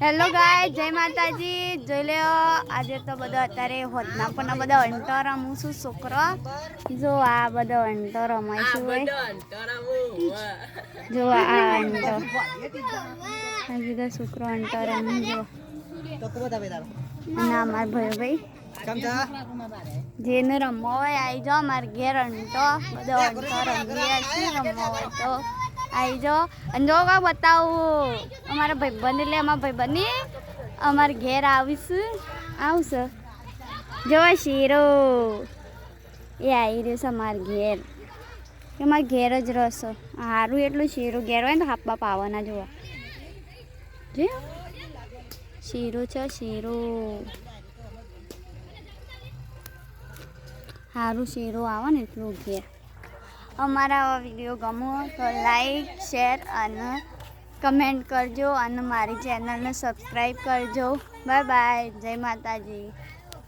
Hello ગાય, જય માતાજી. જોઈ લો આજે તો બધા અત્યારે હોદના પણ બધા અંટો રમું છું. છોકરો જો આ બધા અંટો રમાય છે. જો આ અંટો આ બધા છોકરો અંટો રમી જો અને અમાર ભાઈ જેને રમવો હોય આવી જાઓ અમારે ઘેર અંટો બધો અંટો રમી રમવો હોય તો આવી જાઓ. અને જો કા બતાવું અમારા ભાઈબંધ એટલે અમારા ભાઈબંધની અમારે ઘેર આવશે જો શીરો એ આવી રહ્યો છે અમારા ઘેર. અમારે ઘેર જ રહેશો સારું એટલું શીરો ઘેર હોય ને તો હાપા પાવાના જોવા જો શીરો છે. શીરો સારું શીરો આવે ને એટલું ઘેર. અમારા આવા વિડીયો ગમો તો લાઈક શેર અને કમેન્ટ કરજો અને મારી ચેનલને સબસ્ક્રાઈબ કરજો. Bye bye. જય માતાજી.